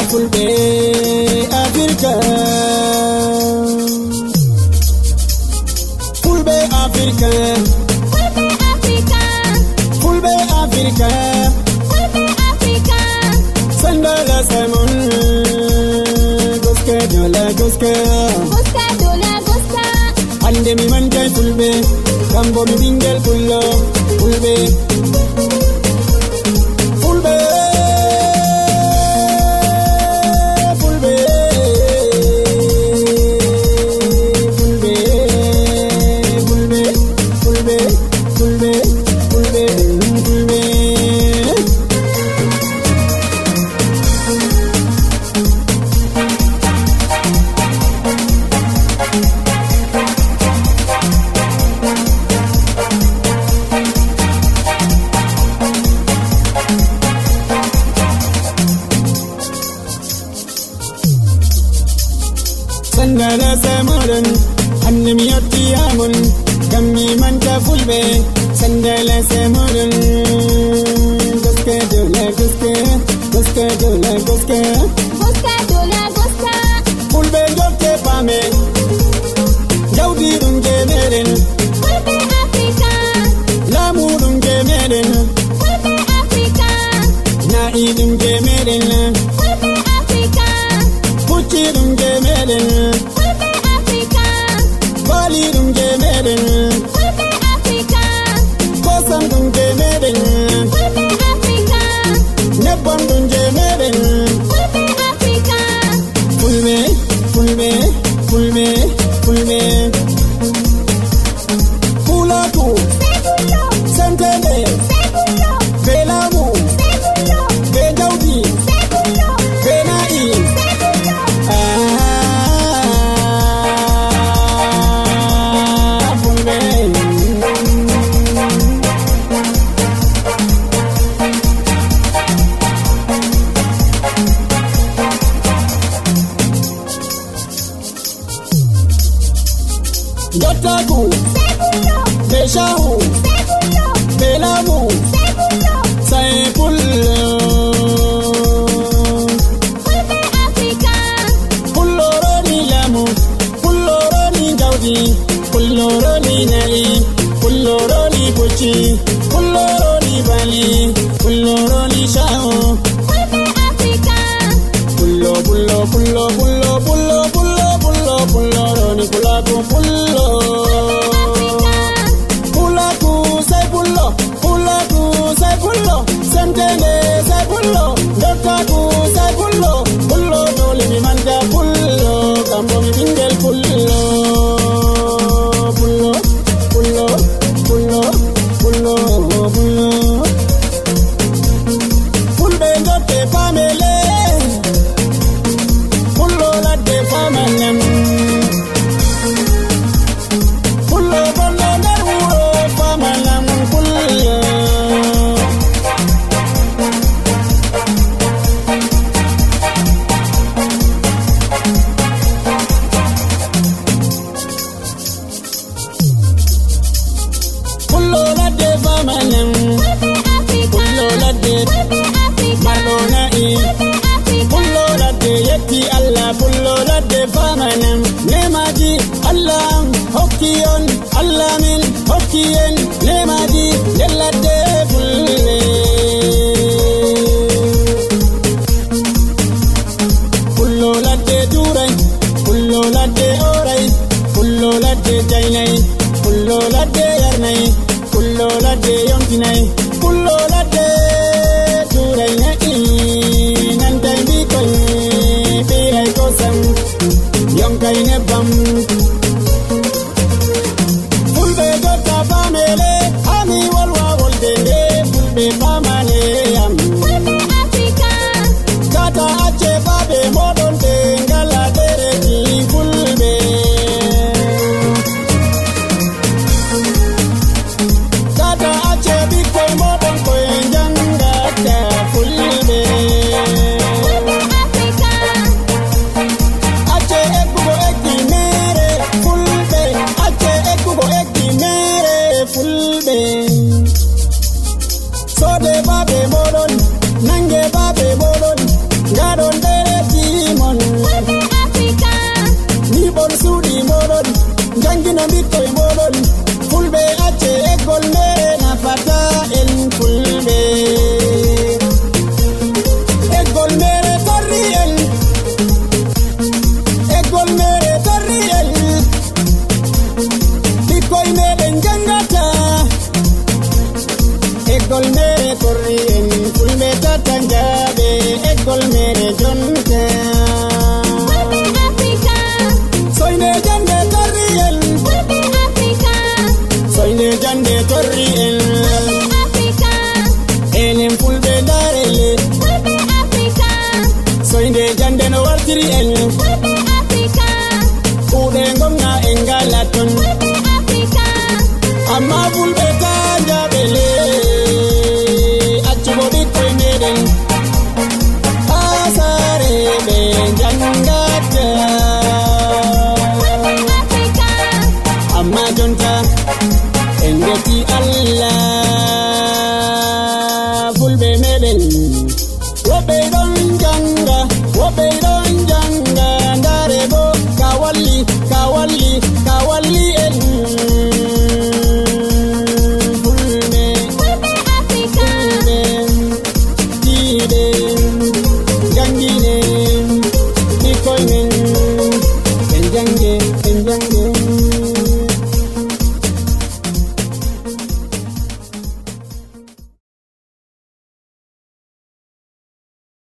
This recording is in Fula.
Fulbe Africa, Fulbe Africa, Fulbe Africa, Fulbe Africa, Sandala Simon, Goska Dola Goska, Goska Dola Goska, Ande mi manja Fulbe, Kambo mi bingel Fullo, Fulbe. Sandala Samoran, Animi Otiamun, Kami Manta Fulbe, Sandala Samoran, Goska Dola Goska, Goska Dola Goska, Goska Dola Goska, Fulbe Joke Pame, Jaudi Dunge Meren, Fulbe Africa, Lamu Dunge Meren, Fulbe Africa, Nai Dunge Meren, Fulbe Africa, Puchi Dunge Meren, Fulbe Africa, Bali Dunge Meren, Fulbe Africa, Kosam Dunge Meren, Fulbe Africa, Nepon Dunge Meren, Fulbe Africa, Fulbe, Fulbe, Fulbe, Fulbe, Fulaku, Segulo, Santene, Segulo, Belamu, Segulo, Bejaudi, Segulo, Benai, Segulo, Fulbe. Dotaku, Segulo, Beshahu, Segulo, Belamu, Segulo, Saipullo, Fulbe Africa, Pulloroni Lamu, Pulloroni Jaudi, Pulloroni Nai, Pulloroni Puchi, Pulloroni Bali, Pulloroni Shao, Fulbe Africa, Pullo, Pullo, Pullo, Pullo, Pullo, Pullo, Pullo, Pulloroni Pulaku, Pullo. Pulaku, say Pullo, Pulaku, say Pullo, Santene, say Pullo, Dotaku, say Pullo, Pullo, Doli mi manja Pullo, Kambo mi bingel Pullo, Pullo, Pullo, Pullo, Pullo, Pullo. Fulbe ndote famele, Pullo la de famanem, Pullo bono neruro famalam Pullo. Pullo la de famanem, Fulbe Africa, Pullo la de Fulbe Africa, Malona i. Fulbe Africa, Pullo la de yetti Allah, Pullo la de famanem, Nemaji Allah, Hokion, Allah min, Hokien, Nemaji, Yella de Fulle. Pullo la de Durai, Pullo la de Orai, Pullo la de Jainai, Pullo la de Yarnai, Pullo la de Yonkinai, Pullo la de Durai Nai, Nantai Bitoi, Pirai Kosam, Yonkai Nebam. Fulbe Gota Famele, Ami Walwa Woldende, Fulbe Famale, Fulbe Africa, Kata Ache Babe Modonte, Ngala Dereki Fulbe. Kata Ache Biko Modonte, Njangata Fulbe. Fulbe Africa, Ache Ekubo Eki Mere, eggol mere torri en fulɓe tatanjaɓe eggol mere jonta Fulɓe Africa. soyde jande torri en Fulɓe Africa. soyde jande torri en Fulɓe Africa. enen fulɓe darele Fulɓe Africa. soyde jande no wartiri en Fulɓe Africa. kuuɗe gomna en ngala ton Fulɓe Africa. amma fulɓe tanjaɓe le accugo ɓikkoye meɗen ha saare ɓe jangata Fulɓe Africa. amma jonta en getti Allah fulɓe meɗen woɓɓe ɗon janga woɓɓe